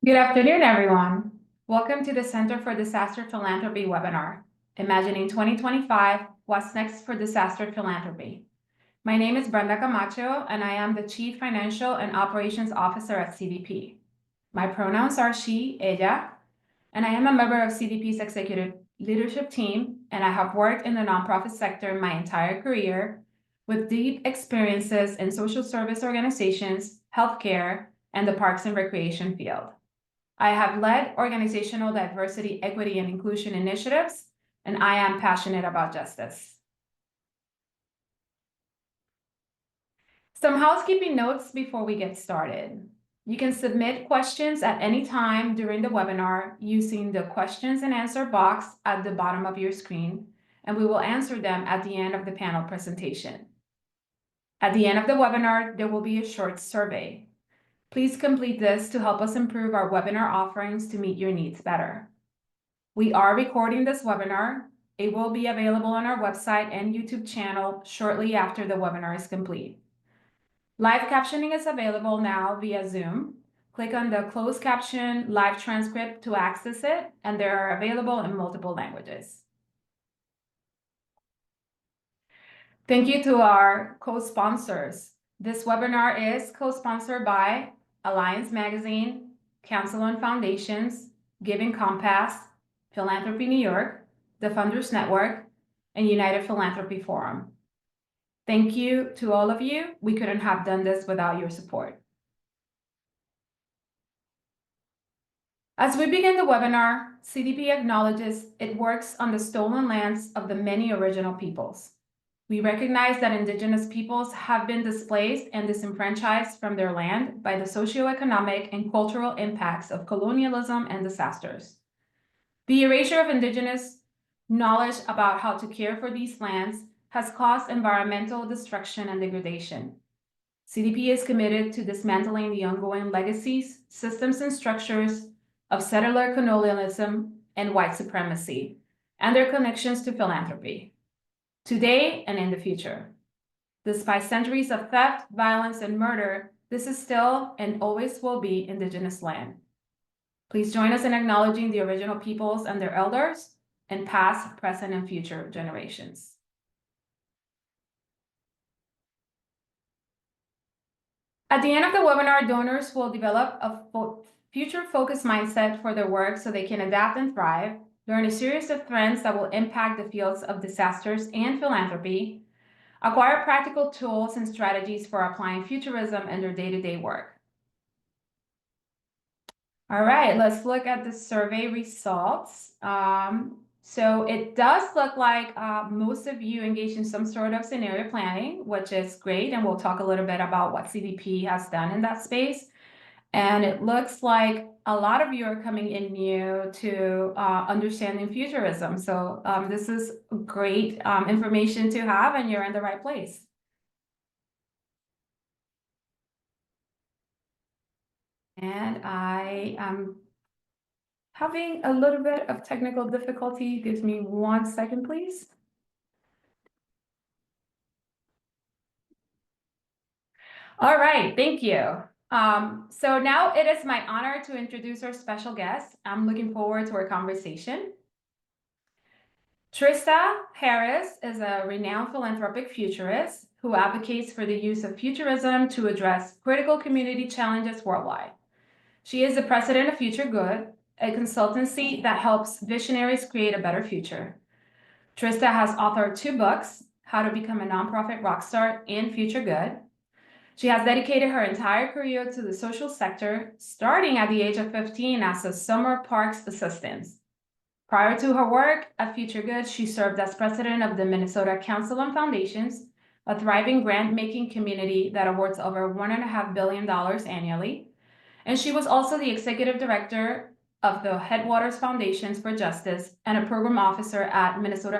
Good afternoon, everyone. Welcome to the Center for Disaster Philanthropy webinar, Imagining 2025, What's Next for Disaster Philanthropy. My name is Brenda Camacho, and I am the Chief Financial and Operations Officer at CDP. My pronouns are she, ella, and I am a member of CDP's executive leadership team, and I have worked in the nonprofit sector my entire career with deep experiences in social service organizations, healthcare, and the parks and recreation field. I have led organizational diversity, equity, and inclusion initiatives, and I am passionate about justice. Some housekeeping notes before we get started. You can submit questions at any time during the webinar using the questions and answer box at the bottom of your screen, and we will answer them at the end of the panel presentation. At the end of the webinar, there will be a short survey. Please complete this to help us improve our webinar offerings to meet your needs better. We are recording this webinar. It will be available on our website and YouTube channel shortly after the webinar is complete. Live captioning is available now via Zoom. Click on the closed caption live transcript to access it, and they are available in multiple languages. Thank you to our co-sponsors. This webinar is co-sponsored by Alliance Magazine, Council on Foundations, Giving Compass, Philanthropy New York, the Funders Network, and United Philanthropy Forum. Thank you to all of you. We couldn't have done this without your support. As we begin the webinar, CDP acknowledges it works on the stolen lands of the many original peoples. We recognize that Indigenous peoples have been displaced and disenfranchised from their land by the socioeconomic and cultural impacts of colonialism and disasters. The erasure of Indigenous knowledge about how to care for these lands has caused environmental destruction and degradation. CDP is committed to dismantling the ongoing legacies, systems, and structures of settler colonialism and white supremacy, and their connections to philanthropy, today and in the future. Despite centuries of theft, violence, and murder, this is still and always will be Indigenous land. Please join us in acknowledging the original peoples and their elders, and past, present, and future generations. At the end of the webinar, donors will develop a future-focused mindset for their work so they can adapt and thrive, learn a series of trends that will impact the fields of disasters and philanthropy, acquire practical tools and strategies for applying futurism in their day-to-day work. All right, let's look at the survey results. So it does look like most of you engaged in some sort of scenario planning, which is great. And we'll talk a little bit about what CDP has done in that space. And it looks like a lot of you are coming in new to understanding futurism. So this is great information to have, and you're in the right place. And I am having a little bit of technical difficulty. Give me 1 second, please. All right, thank you. So now it is my honor to introduce our special guest. I'm looking forward to our conversation. Trista Harris is a renowned philanthropic futurist who advocates for the use of futurism to address critical community challenges worldwide. She is the president of FutureGood, a consultancy that helps visionaries create a better future. Trista has authored 2 books, How to Become a Nonprofit Rockstar and FutureGood. She has dedicated her entire career to the social sector, starting at the age of 15 as a summer parks assistant. Prior to her work at FutureGood, she served as president of the Minnesota Council on Foundations, a thriving grant-making community that awards over $1.5 billion annually. And she was also the executive director of the Headwaters Foundations for Justice and a program officer at Minnesota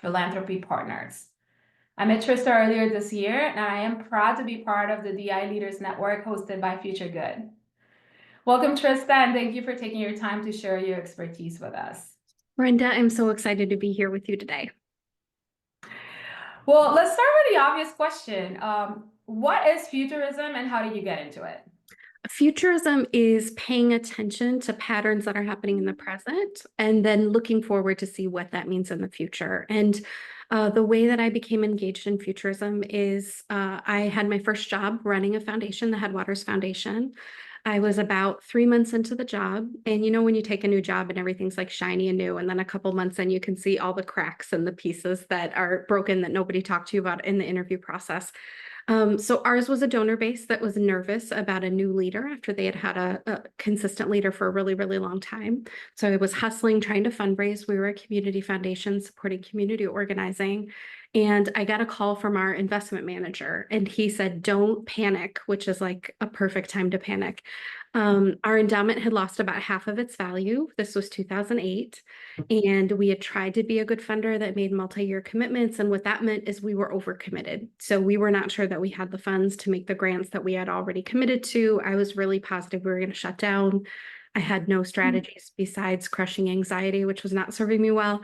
Philanthropy Partners. I met Trista earlier this year, and I am proud to be part of the DI Leaders Network hosted by FutureGood. Welcome, Trista, and thank you for taking your time to share your expertise with us. Brenda, I'm so excited to be here with you today. Well, let's start with the obvious question. What is futurism and how did you get into it? Futurism is paying attention to patterns that are happening in the present and then looking forward to see what that means in the future. And the way that I became engaged in futurism is I had my first job running a foundation, the Headwaters Foundation. I was about 3 months into the job. And you know, when you take a new job and everything's like shiny and new, and then a couple months in, you can see all the cracks and the pieces that are broken that nobody talked to you about in the interview process. So ours was a donor base that was nervous about a new leader after they had had a consistent leader for a really, really long time. So I was hustling, trying to fundraise. We were a community foundation supporting community organizing. And I got a call from our investment manager, and he said, "Don't panic," which is like a perfect time to panic. Our endowment had lost about half of its value. This was 2008. And we had tried to be a good funder that made multi-year commitments. And what that meant is we were overcommitted. So we were not sure that we had the funds to make the grants that we had already committed to. I was really positive we were going to shut down. I had no strategies besides crushing anxiety, which was not serving me well.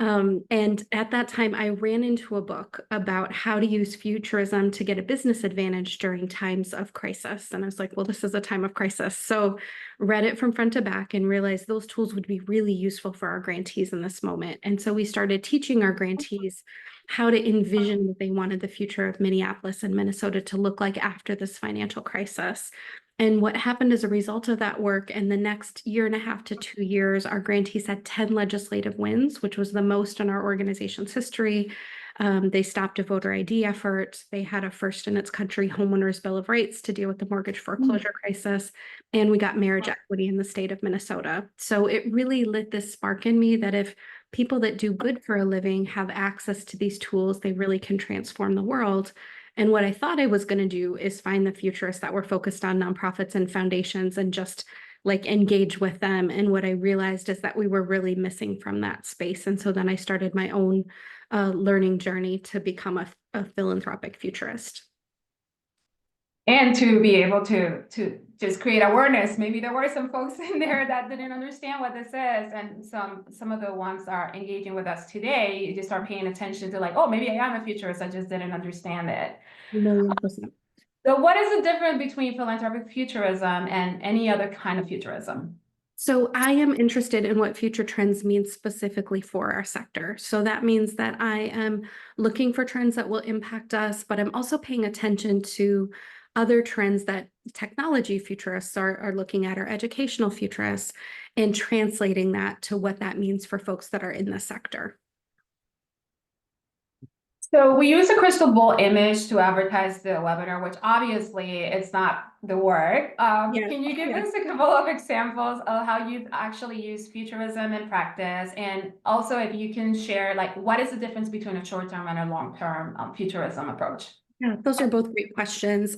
And at that time, I ran into a book about how to use futurism to get a business advantage during times of crisis. And I was like, well, this is a time of crisis. So read it from front to back and realized those tools would be really useful for our grantees in this moment. And so we started teaching our grantees how to envision what they wanted the future of Minneapolis and Minnesota to look like after this financial crisis. And what happened as a result of that work, in the next year and a half to 2 years, our grantees had 10 legislative wins, which was the most in our organization's history. They stopped a voter ID effort. They had a first in its country homeowners bill of rights to deal with the mortgage foreclosure crisis. And we got marriage equity in the state of Minnesota. So it really lit this spark in me that if people that do good for a living have access to these tools, they really can transform the world. And what I thought I was going to do is find the futurists that were focused on nonprofits and foundations and just like engage with them. And what I realized is that we were really missing from that space. And so then I started my own learning journey to become a philanthropic futurist. And to be able to just create awareness. Maybe there were some folks in there that didn't understand what this is, and some of the ones are engaging with us today. You just start paying attention to like, oh, maybe I am a futurist. I just didn't understand it. 1,000,000%. So what is the difference between philanthropic futurism and any other kind of futurism? So I am interested in what future trends mean specifically for our sector. So that means that I am looking for trends that will impact us, but I'm also paying attention to other trends that technology futurists are looking at, or educational futurists, and translating that to what that means for folks that are in the sector. So we use a crystal ball image to advertise the webinar, which obviously it's not the word. Can you give us a couple of examples of how you've actually used futurism in practice? And also if you can share, like, what is the difference between a short-term and a long-term futurism approach? Yeah, those are both great questions.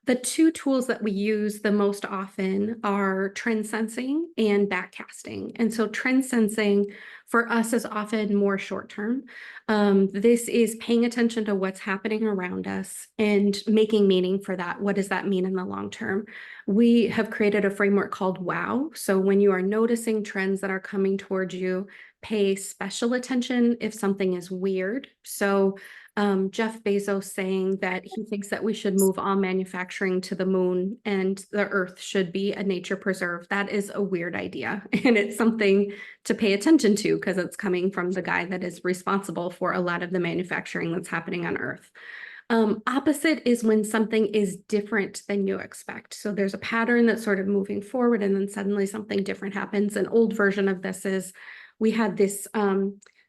The two tools that we use the most often are trend sensing and backcasting. And so trend sensing for us is often more short term. This is paying attention to what's happening around us and making meaning for that. What does that mean in the long term? We have created a framework called WOW. So when you are noticing trends that are coming towards you, pay special attention if something is weird. So Jeff Bezos saying that he thinks that we should move all manufacturing to the moon and the earth should be a nature preserve. That is a weird idea. And it's something to pay attention to because it's coming from the guy that is responsible for a lot of the manufacturing that's happening on earth. Opposite is when something is different than you expect. So there's a pattern that's sort of moving forward and then suddenly something different happens. An old version of this is we had this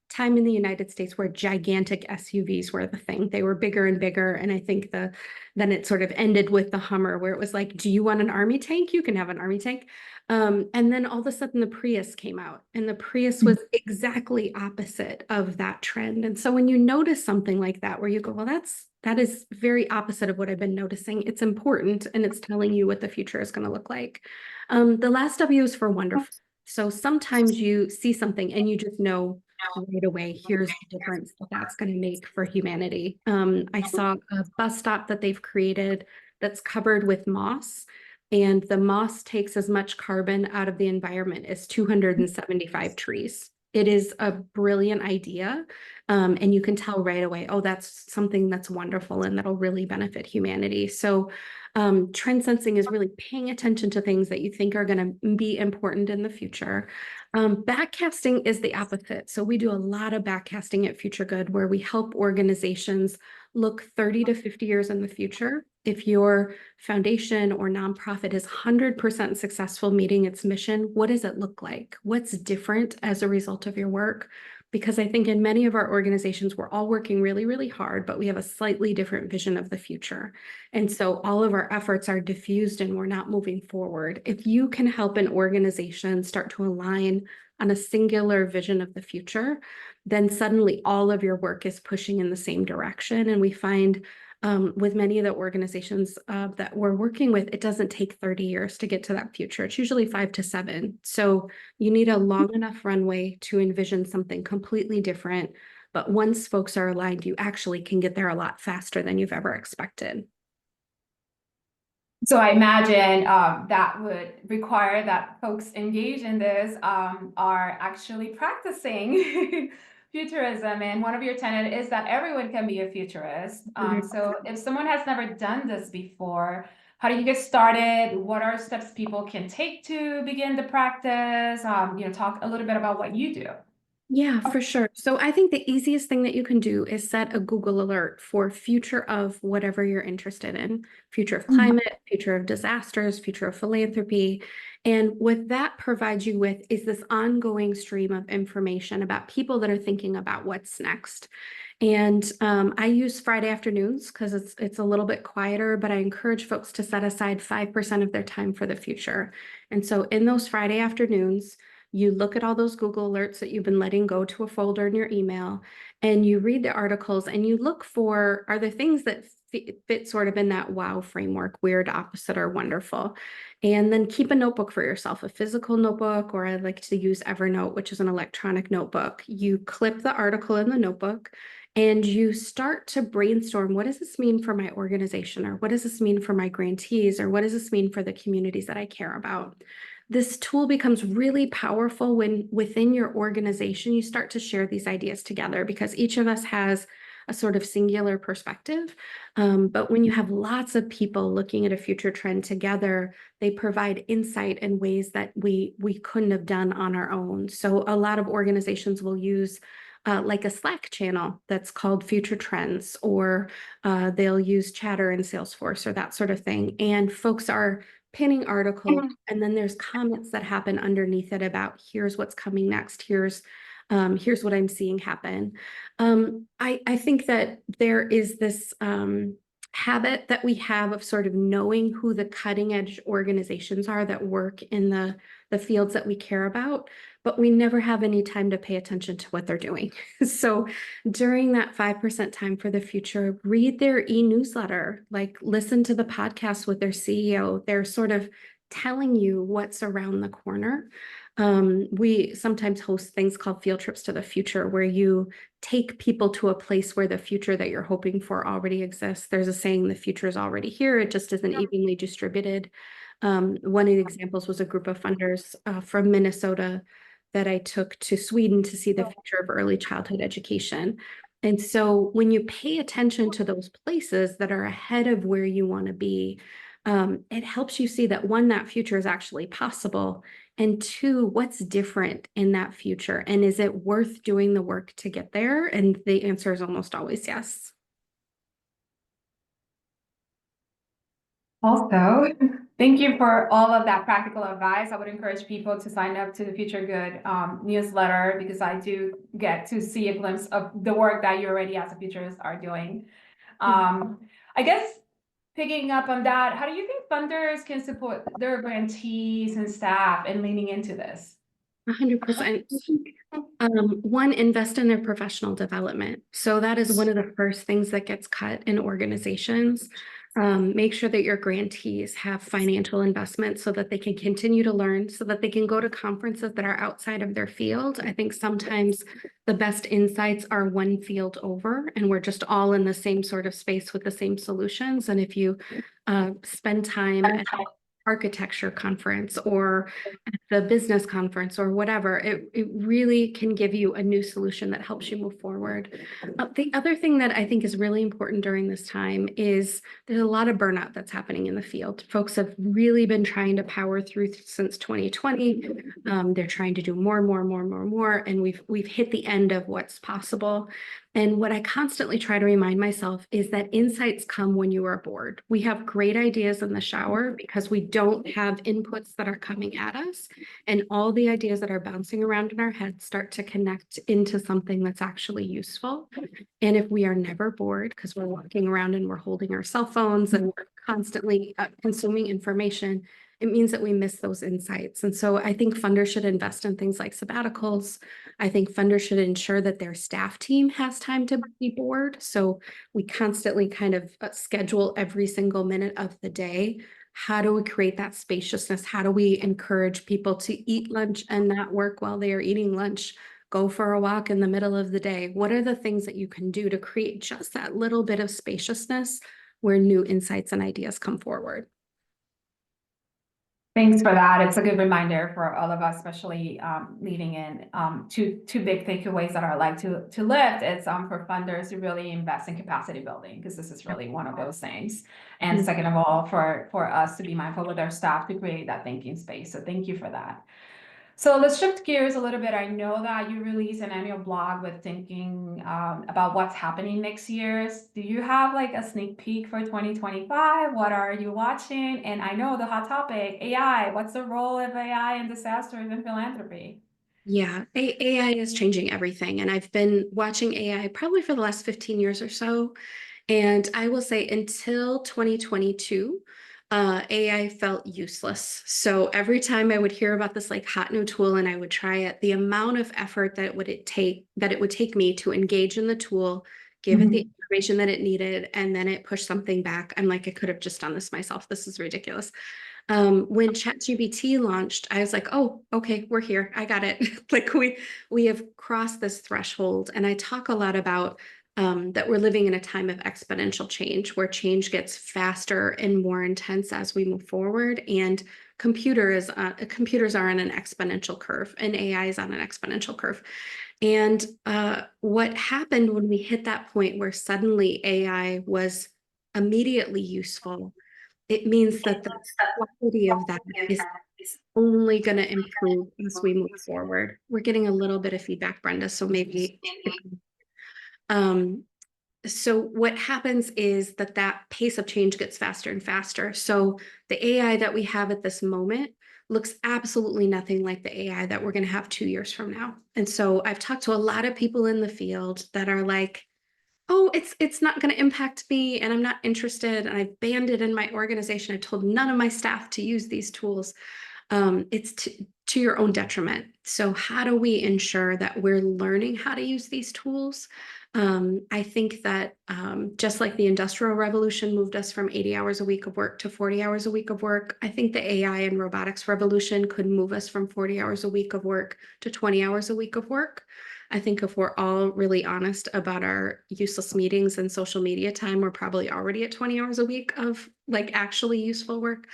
time in the United States where gigantic SUVs were the thing. They were bigger and bigger. And I think then it sort of ended with the Hummer where it was like, do you want an army tank? You can have an army tank. And then all of a sudden the Prius came out and the Prius was exactly opposite of that trend. And so when you notice something like that, where you go, well, that is very opposite of what I've been noticing. It's important and it's telling you what the future is going to look like. The last W is for wonderful. So sometimes you see something and you just know right away, here's the difference that's going to make for humanity. I saw a bus stop that they've created that's covered with moss, and the moss takes as much carbon out of the environment as 275 trees. it is a brilliant idea. And you can tell right away, oh, that's something that's wonderful and that'll really benefit humanity. So trend sensing is really paying attention to things that you think are going to be important in the future. Backcasting is the opposite. So we do a lot of backcasting at FutureGood, where we help organizations look 30 to 50 years in the future. If your foundation or nonprofit is 100% successful meeting its mission, what does it look like? What's different as a result of your work? Because I think in many of our organizations, we're all working really, really hard, but we have a slightly different vision of the future. And so all of our efforts are diffused and we're not moving forward. If you can help an organization start to align on a singular vision of the future, then suddenly all of your work is pushing in the same direction. And we find with many of the organizations that we're working with, it doesn't take 30 years to get to that future. It's usually 5 to 7. So you need a long enough runway to envision something completely different. But once folks are aligned, you actually can get there a lot faster than you've ever expected. So I imagine that would require that folks engaged in this are actually practicing futurism. And one of your tenets is that everyone can be a futurist. So if someone has never done this before, how do you get started? What are steps people can take to begin the practice? Talk a little bit about what you do. Yeah, for sure. So I think the easiest thing that you can do is set a Google alert for future of whatever you're interested in, future of climate, future of disasters, future of philanthropy. And what that provides you with is this ongoing stream of information about people that are thinking about what's next. And I use Friday afternoons because it's a little bit quieter, but I encourage folks to set aside 5% of their time for the future. And so in those Friday afternoons, you look at all those Google alerts that you've been letting go to a folder in your email, and you read the articles and you look for, are there things that fit sort of in that wow framework, weird, opposite, or wonderful? And then keep a notebook for yourself, a physical notebook, or I like to use Evernote, which is an electronic notebook. You clip the article in the notebook and you start to brainstorm, what does this mean for my organization? Or what does this mean for my grantees? Or what does this mean for the communities that I care about? This tool becomes really powerful when within your organization, you start to share these ideas together, because each of us has a sort of singular perspective. But when you have lots of people looking at a future trend together, they provide insight in ways that we couldn't have done on our own. So a lot of organizations will use like a Slack channel that's called Future Trends, or they'll use Chatter in Salesforce or that sort of thing. And folks are pinning articles, and then there's comments that happen underneath it about here's what's coming next, here's what I'm seeing happen. I think that there is this habit that we have of sort of knowing who the cutting edge organizations are that work in the fields that we care about, but we never have any time to pay attention to what they're doing. So during that 5% time for the future, read their e-newsletter, like listen to the podcast with their CEO. They're sort of telling you what's around the corner. We sometimes host things called field trips to the future, where you take people to a place where the future that you're hoping for already exists. There's a saying, the future is already here. It just isn't evenly distributed. One of the examples was a group of funders from Minnesota that I took to Sweden to see the future of early childhood education. And so when you pay attention to those places that are ahead of where you want to be, it helps you see that one, that future is actually possible, and two, what's different in that future, and is it worth doing the work to get there? And the answer is almost always yes. Also, thank you for all of that practical advice. I would encourage people to sign up to the FutureGood newsletter, because I do get to see a glimpse of the work that you already as a futurist are doing. I guess picking up on that, how do you think funders can support their grantees and staff in leaning into this? 100%. One, invest in their professional development. So that is one of the first things that gets cut in organizations. Make sure that your grantees have financial investments so that they can continue to learn, so that they can go to conferences that are outside of their field. I think sometimes the best insights are one field over, and we're just all in the same sort of space with the same solutions. And if you spend time at architecture conference or at the business conference or whatever. It really can give you a new solution that helps you move forward. The other thing that I think is really important during this time is there's a lot of burnout that's happening in the field. Folks have really been trying to power through since 2020. They're trying to do more, and we've hit the end of what's possible. And what I constantly try to remind myself is that insights come when you are bored. We have great ideas in the shower because we don't have inputs that are coming at us. And all the ideas that are bouncing around in our heads start to connect into something that's actually useful. And if we are never bored because we're walking around and we're holding our cell phones and we're constantly consuming information, it means that we miss those insights. And so I think funders should invest in things like sabbaticals. I think funders should ensure that their staff team has time to be bored. So we constantly kind of schedule every single minute of the day. How do we create that spaciousness? How do we encourage people to eat lunch and not work while they are eating lunch? Go for a walk in the middle of the day. What are the things that you can do to create just that little bit of spaciousness where new insights and ideas come forward? Thanks for that. It's a good reminder for all of us, especially leading in two big takeaways that I like to lift. It's for funders to really invest in capacity building, because this is really one of those things. And second of all, for us to be mindful with our staff to create that thinking space. So thank you for that. So let's shift gears a little bit. I know that you release an annual blog with thinking about what's happening next year. Do you have like a sneak peek for 2025? What are you watching? And I know the hot topic, AI. What's the role of AI in disasters and philanthropy? Yeah, AI is changing everything. And I've been watching AI probably for the last 15 years or so. And I will say until 2022, AI felt useless. So every time I would hear about this like hot new tool and I would try it, the amount of effort that it would take me to engage in the tool, give it the information that it needed, and then it pushed something back. I'm like, I could have just done this myself. This is ridiculous. When ChatGPT launched, I was like, oh, okay, we're here. I got it. Like we have crossed this threshold. And I talk a lot about that we're living in a time of exponential change where change gets faster and more intense as we move forward. And computers are on an exponential curve and AI is on an exponential curve. And what happened when we hit that point where suddenly AI was immediately useful, it means that the quality of that is only going to improve as we move forward. We're getting a little bit of feedback, Brenda, so maybe. Um, so what happens is that pace of change gets faster and faster. So the AI that we have at this moment looks absolutely nothing like the AI that we're going to have 2 years from now. And so I've talked to a lot of people in the field that are like, oh, it's not going to impact me and I'm not interested. And I've banned it in my organization. I've told none of my staff to use these tools. It's to your own detriment. So how do we ensure that we're learning how to use these tools? I think that just like the Industrial Revolution moved us from 80 hours a week of work to 40 hours a week of work, I think the AI and robotics revolution could move us from 40 hours a week of work to 20 hours a week of work. I think if we're all really honest about our useless meetings and social media time, we're probably already at 20 hours a week of like actually useful work.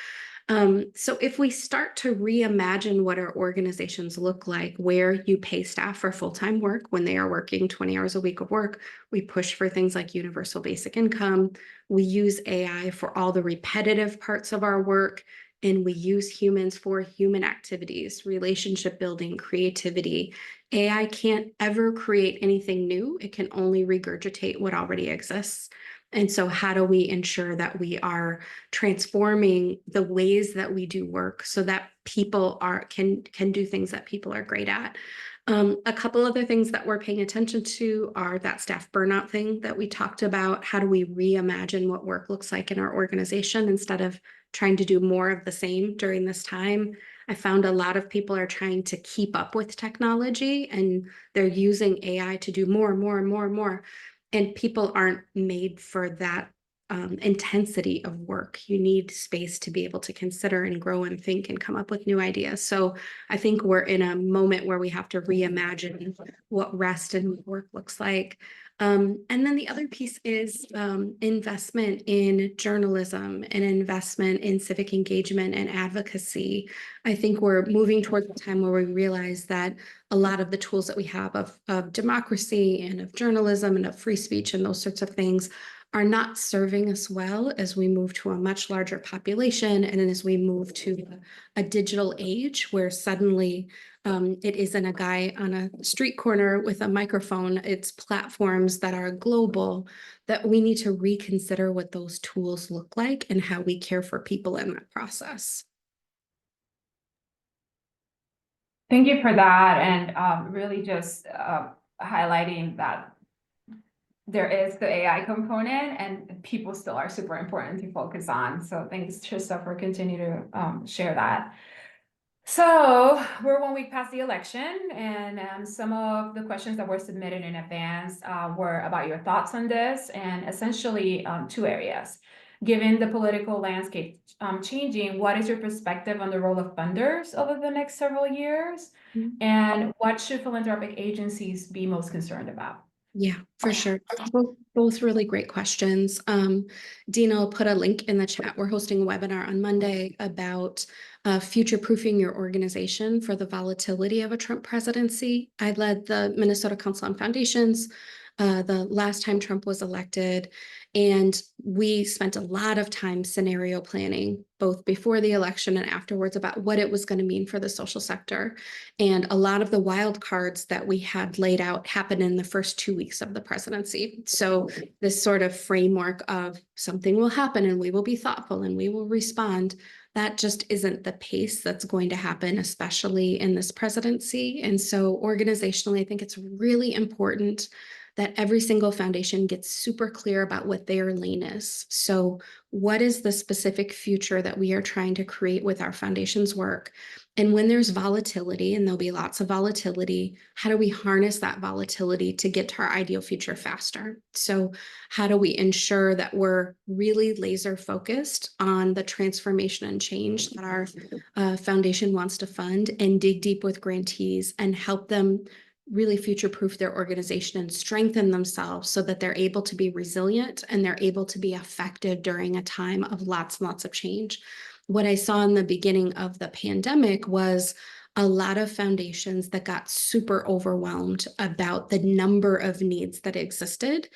So if we start to reimagine what our organizations look like, where you pay staff for full-time work when they are working 20 hours a week of work, we push for things like universal basic income, we use AI for all the repetitive parts of our work, and we use humans for human activities, relationship building, creativity. AI can't ever create anything new. It can only regurgitate what already exists. And so how do we ensure that we are transforming the ways that we do work so that people can do things that people are great at? A couple other things that we're paying attention to are that staff burnout thing that we talked about. How do we reimagine what work looks like in our organization instead of trying to do more of the same during this time? I found a lot of people are trying to keep up with technology and they're using AI to do more and more and more and more. And people aren't made for that intensity of work. You need space to be able to consider and grow and think and come up with new ideas. So I think we're in a moment where we have to reimagine what rest and work looks like. And then the other piece is investment in journalism and investment in civic engagement and advocacy. I think we're moving towards a time where we realize that a lot of the tools that we have of democracy and of journalism and of free speech and those sorts of things are not serving us well as we move to a much larger population and as we move to a digital age where suddenly it isn't a guy on a street corner with a microphone. It's platforms that are global, that we need to reconsider what those tools look like and how we care for people in that process. Thank you for that, and really just highlighting that there is the AI component and people still are super important to focus on. So thanks, Trista, for continuing to share that. So we're 1 week past the election, and some of the questions that were submitted in advance were about your thoughts on this, and essentially 2 areas. Given the political landscape changing, what is your perspective on the role of funders over the next several years? And what should philanthropic agencies be most concerned about? Yeah, for sure. Both really great questions. Dina will put a link in the chat. We're hosting a webinar on Monday about future-proofing your organization for the volatility of a Trump presidency. I led the Minnesota Council on Foundations the last time Trump was elected, and we spent a lot of time scenario planning, both before the election and afterwards, about what it was going to mean for the social sector. And a lot of the wild cards that we had laid out happened in the first 2 weeks of the presidency. So this sort of framework of something will happen and we will be thoughtful and we will respond, that just isn't the pace that's going to happen, especially in this presidency. And so organizationally, I think it's really important that every single foundation gets super clear about what their lane is. So what is the specific future that we are trying to create with our foundation's work? And when there's volatility, and there'll be lots of volatility, how do we harness that volatility to get to our ideal future faster? So how do we ensure that we're really laser focused on the transformation and change that our foundation wants to fund, and dig deep with grantees and help them really future-proof their organization and strengthen themselves so that they're able to be resilient and they're able to be effective during a time of lots and lots of change. What I saw in the beginning of the pandemic was a lot of foundations that got super overwhelmed about the number of needs that existed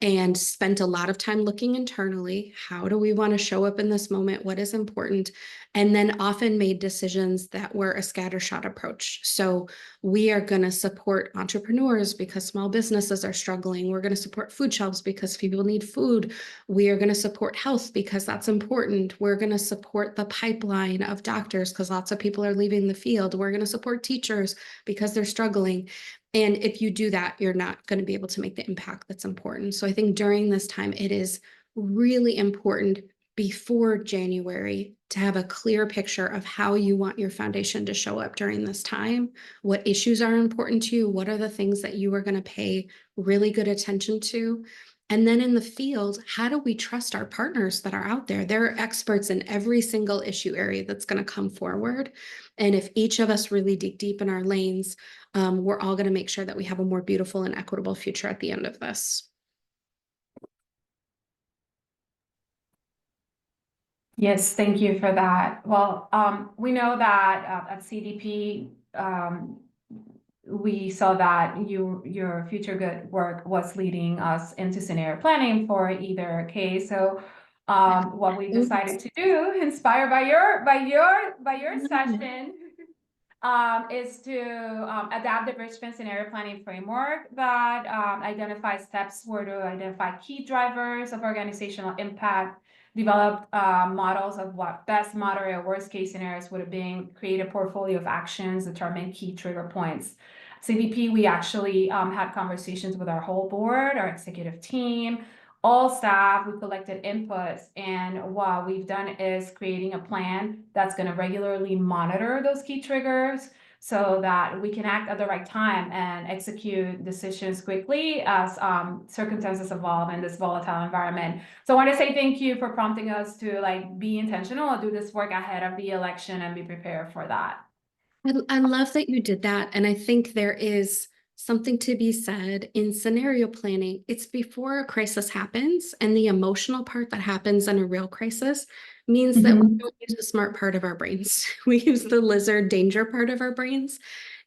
and spent a lot of time looking internally. How do we want to show up in this moment? What is important? And then often made decisions that were a scattershot approach. So we are going to support entrepreneurs because small businesses are struggling. We're going to support food shelves because people need food. We are going to support health because that's important. We're going to support the pipeline of doctors because lots of people are leaving the field. We're going to support teachers because they're struggling. And if you do that, you're not going to be able to make the impact that's important. So I think during this time, it is really important before January to have a clear picture of how you want your foundation to show up during this time, what issues are important to you, what are the things that you are going to pay really good attention to. And then in the field, how do we trust our partners that are out there? They're experts in every single issue area that's going to come forward. And if each of us really dig deep in our lanes, we're all going to make sure that we have a more beautiful and equitable future at the end of this. Yes, thank you for that. Well, we know that at CDP, we saw that your FutureGood work was leading us into scenario planning for either case. So what we decided to do, inspired by your session, is to adapt the Bridgman scenario planning framework that identifies steps where to identify key drivers of organizational impact, develop models of what best, moderate, or worst case scenarios would have been, create a portfolio of actions, determine key trigger points. CDP, we actually had conversations with our whole board, our executive team, all staff. We collected inputs, and what we've done is creating a plan that's going to regularly monitor those key triggers so that we can act at the right time and execute decisions quickly as circumstances evolve in this volatile environment. So I want to say thank you for prompting us to be intentional and do this work ahead of the election and be prepared for that. I love that you did that. And I think there is something to be said in scenario planning. It's before a crisis happens, and the emotional part that happens in a real crisis means that we don't use the smart part of our brains. We use the lizard danger part of our brains.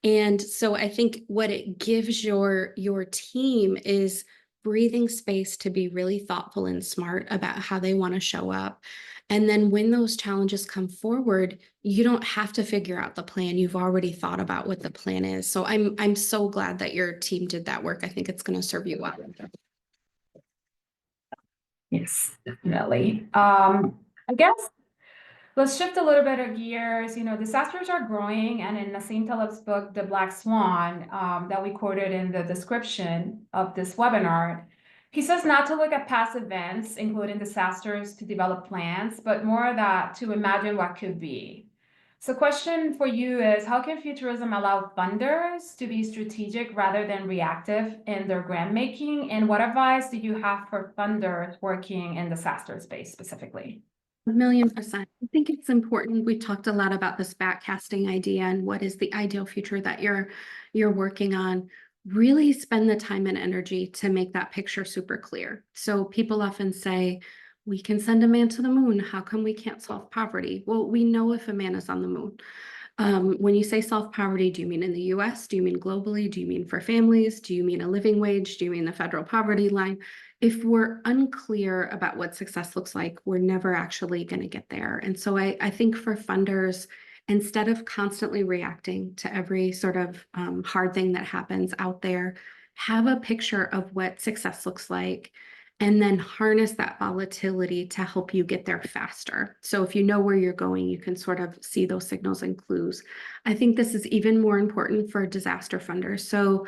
And so I think what it gives your team is breathing space to be really thoughtful and smart about how they want to show up. And then when those challenges come forward, you don't have to figure out the plan. You've already thought about what the plan is. So I'm so glad that your team did that work. I think it's going to serve you well. Yes, definitely. I guess let's shift a little bit of gears. You know, disasters are growing, and in Nassim Taleb's book, The Black Swan, that we quoted in the description of this webinar, he says not to look at past events, including disasters, to develop plans, but more that to imagine what could be. So question for you is, how can futurism allow funders to be strategic rather than reactive in their grant making? And what advice do you have for funders working in disaster space specifically? 1,000,000%. I think it's important. We talked a lot about this backcasting idea and what is the ideal future that you're working on. Really spend the time and energy to make that picture super clear. So people often say, we can send a man to the moon. How come we can't solve poverty? Well, we know if a man is on the moon. When you say solve poverty, do you mean in the US? Do you mean globally? Do you mean for families? Do you mean a living wage? Do you mean the federal poverty line? If we're unclear about what success looks like, we're never actually going to get there. And so I think for funders, instead of constantly reacting to every sort of hard thing that happens out there, have a picture of what success looks like, and then harness that volatility to help you get there faster. So if you know where you're going, you can sort of see those signals and clues. I think this is even more important for disaster funders. So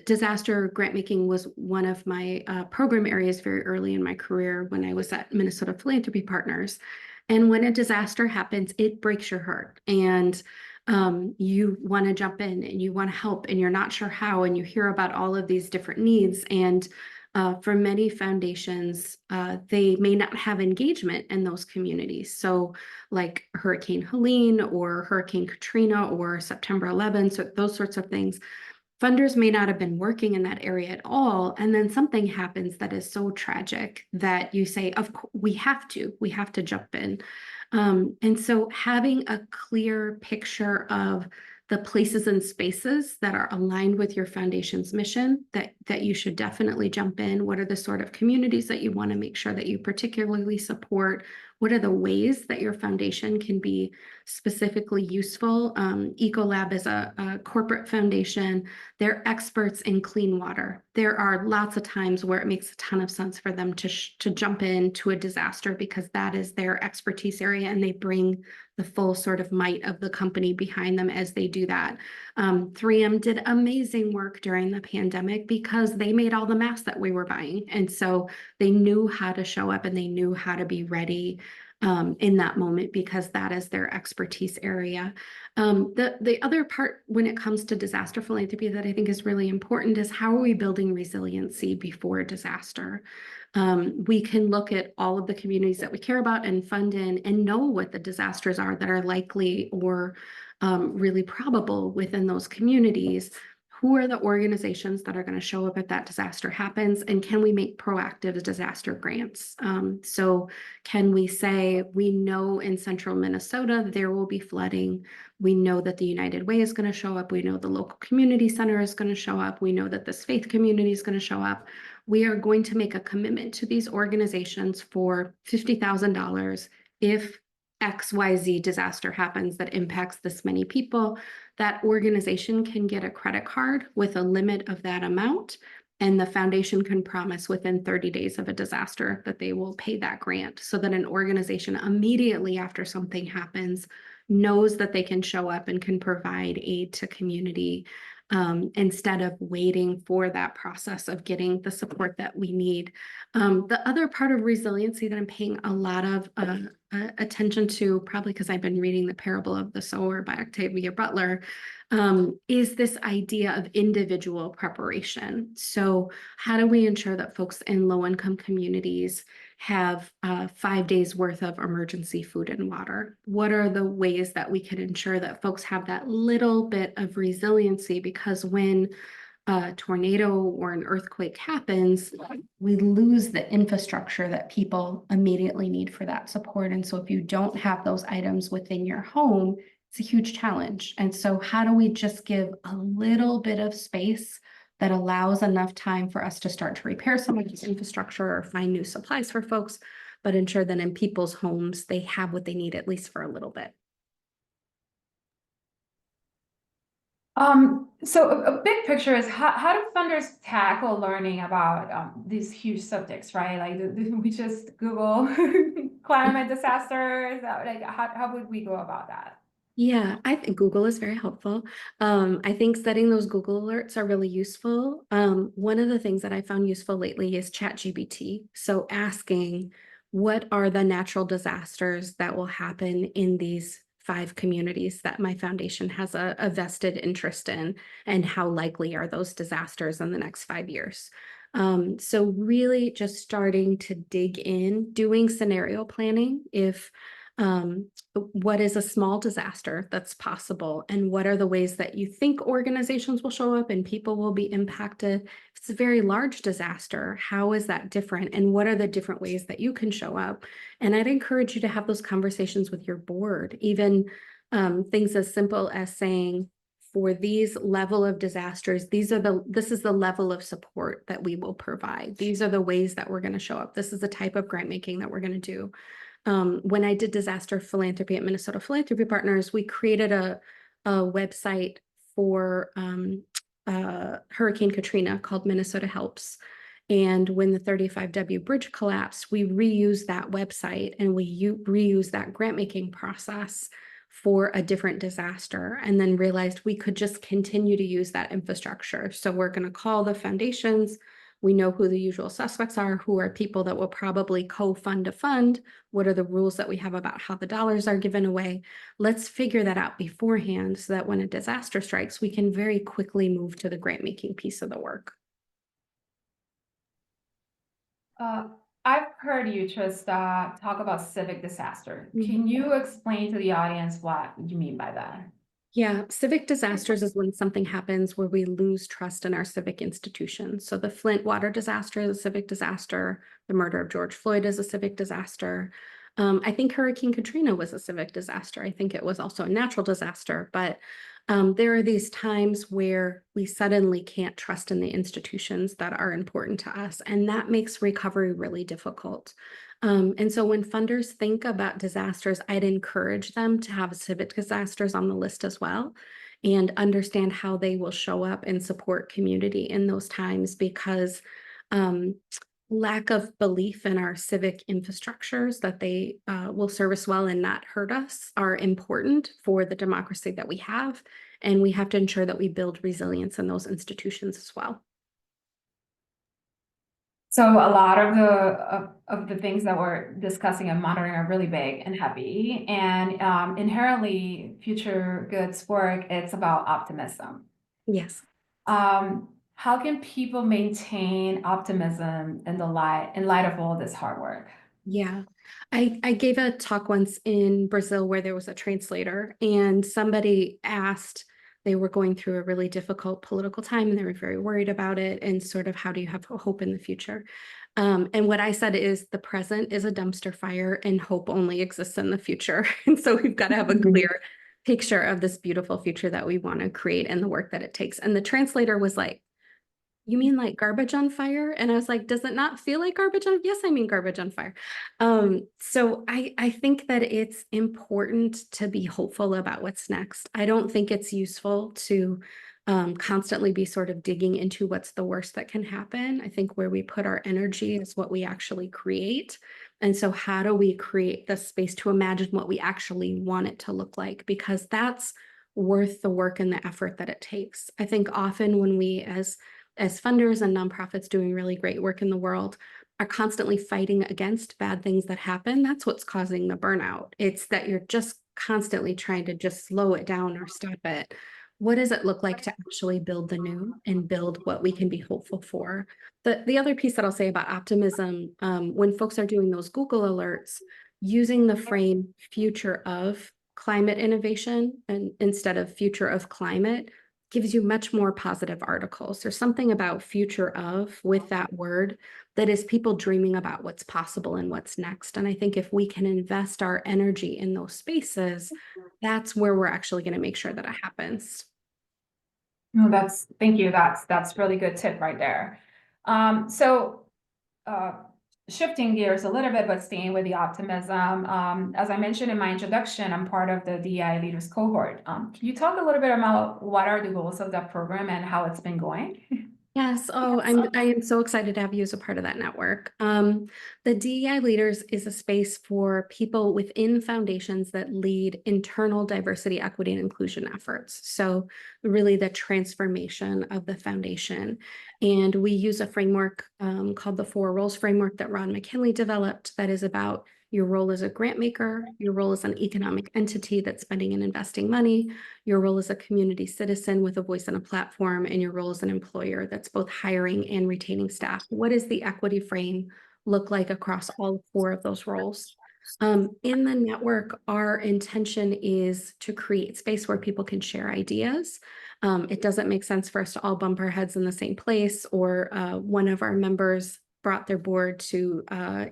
disaster grant making was one of my program areas very early in my career when I was at Minnesota Philanthropy Partners. And when a disaster happens, it breaks your heart. And you want to jump in and you want to help, and you're not sure how, and you hear about all of these different needs. And for many foundations, they may not have engagement in those communities. So like Hurricane Helene or Hurricane Katrina or September 11th, so those sorts of things, funders may not have been working in that area at all. And then something happens that is so tragic that you say, of course, we have to jump in. And so having a clear picture of the places and spaces that are aligned with your foundation's mission, that you should definitely jump in. What are the sort of communities that you want to make sure that you particularly support? What are the ways that your foundation can be specifically useful? Ecolab is a corporate foundation. They're experts in clean water. There are lots of times where it makes a ton of sense for them to jump into a disaster because that is their expertise area, and they bring the full sort of might of the company behind them as they do that. 3M did amazing work during the pandemic because they made all the masks that we were buying. And so they knew how to show up and they knew how to be ready in that moment because that is their expertise area. The other part when it comes to disaster philanthropy that I think is really important is how are we building resiliency before disaster? We can look at all of the communities that we care about and fund in and know what the disasters are that are likely or really probable within those communities. Who are the organizations that are going to show up if that disaster happens? And can we make proactive disaster grants? So can we say, we know in central Minnesota there will be flooding. We know that the United Way is going to show up. We know the local community center is going to show up. We know that this faith community is going to show up. We are going to make a commitment to these organizations for $50,000 if XYZ disaster happens that impacts this many people. That organization can get a credit card with a limit of that amount, and the foundation can promise within 30 days of a disaster that they will pay that grant, so that an organization immediately after something happens knows that they can show up and can provide aid to community instead of waiting for that process of getting the support that we need. The other part of resiliency that I'm paying a lot of attention to, probably because I've been reading The Parable of the Sower by Octavia Butler, is this idea of individual preparation. So how do we ensure that folks in low-income communities have 5 days worth of emergency food and water? What are the ways that we can ensure that folks have that little bit of resiliency? Because when a tornado or an earthquake happens, we lose the infrastructure that people immediately need for that support. And so if you don't have those items within your home, it's a huge challenge. And so how do we just give a little bit of space that allows enough time for us to start to repair some of this infrastructure or find new supplies for folks, but ensure that in people's homes, they have what they need at least for a little bit. So a big picture is how do funders tackle learning about these huge subjects, right? Like we just Google climate disasters, like how would we go about that? Yeah, I think Google is very helpful. I think setting those Google alerts are really useful. One of the things that I found useful lately is ChatGPT. So asking what are the natural disasters that will happen in these 5 communities that my foundation has a vested interest in, and how likely are those disasters in the next 5 years? So really just starting to dig in, doing scenario planning. If what is a small disaster that's possible, and what are the ways that you think organizations will show up and people will be impacted? If it's a very large disaster, how is that different, and what are the different ways that you can show up? And I'd encourage you to have those conversations with your board, even things as simple as saying, for these level of disasters, this is the level of support that we will provide. These are the ways that we're going to show up. This is the type of grant making that we're going to do. When I did disaster philanthropy at Minnesota Philanthropy Partners, we created a website for Hurricane Katrina called Minnesota Helps. And when the 35W bridge collapsed, we reused that website and we reused that grant making process for a different disaster, and then realized we could just continue to use that infrastructure. So we're going to call the foundations. We know who the usual suspects are, who are people that will probably co-fund a fund. What are the rules that we have about how the dollars are given away? Let's figure that out beforehand so that when a disaster strikes, we can very quickly move to the grant making piece of the work. I've heard you just talk about civic disaster. Mhm. Can you explain to the audience what you mean by that? Yeah, civic disasters is when something happens where we lose trust in our civic institutions. So the Flint water disaster is a civic disaster. The murder of George Floyd is a civic disaster. I think Hurricane Katrina was a civic disaster. I think it was also a natural disaster, but there are these times where we suddenly can't trust in the institutions that are important to us, and that makes recovery really difficult. And so when funders think about disasters, I'd encourage them to have civic disasters on the list as well, and understand how they will show up and support community in those times, because um, lack of belief in our civic infrastructures that they will serve us well and not hurt us are important for the democracy that we have. And we have to ensure that we build resilience in those institutions as well. So a lot of the things that we're discussing and monitoring are really big and heavy, and inherently, FutureGood's work, it's about optimism. Yes. How can people maintain optimism in light of all this hard work? Yeah, I gave a talk once in Brazil where there was a translator, and somebody asked, they were going through a really difficult political time and they were very worried about it, and sort of, how do you have hope in the future? And what I said is, the present is a dumpster fire and hope only exists in the future. And so we've got to have a clear picture of this beautiful future that we want to create and the work that it takes. And the translator was like, you mean like garbage on fire? And I was like, does it not feel like garbage on? Yes, I mean garbage on fire. So I think that it's important to be hopeful about what's next. I don't think it's useful to constantly be sort of digging into what's the worst that can happen. I think where we put our energy is what we actually create. And so how do we create the space to imagine what we actually want it to look like? Because that's worth the work and the effort that it takes. I think often when we, as funders and nonprofits doing really great work in the world, are constantly fighting against bad things that happen, that's what's causing the burnout. It's that you're just constantly trying to just slow it down or stop it. What does it look like to actually build the new and build what we can be hopeful for? The other piece that I'll say about optimism, when folks are doing those Google alerts, using the frame future of climate innovation and instead of future of climate, gives you much more positive articles. There's something about future of with that word that is people dreaming about what's possible and what's next. And I think if we can invest our energy in those spaces, that's where we're actually going to make sure that it happens. No, thank you. That's really good tip right there. So shifting gears a little bit, but staying with the optimism. As I mentioned in my introduction, I'm part of the DEI leaders cohort. Can you talk a little bit about what are the goals of that program and how it's been going? Yes. Oh, I am so excited to have you as a part of that network. The DEI Leaders is a space for people within foundations that lead internal diversity, equity, and inclusion efforts. So really the transformation of the foundation. And we use a framework called the Four Roles Framework that Ron McKinley developed that is about your role as a grant maker, your role as an economic entity that's spending and investing money, your role as a community citizen with a voice and a platform, and your role as an employer that's both hiring and retaining staff. What does the equity frame look like across all four of those roles? In the network, our intention is to create space where people can share ideas. It doesn't make sense for us to all bump our heads in the same place, or one of our members brought their board to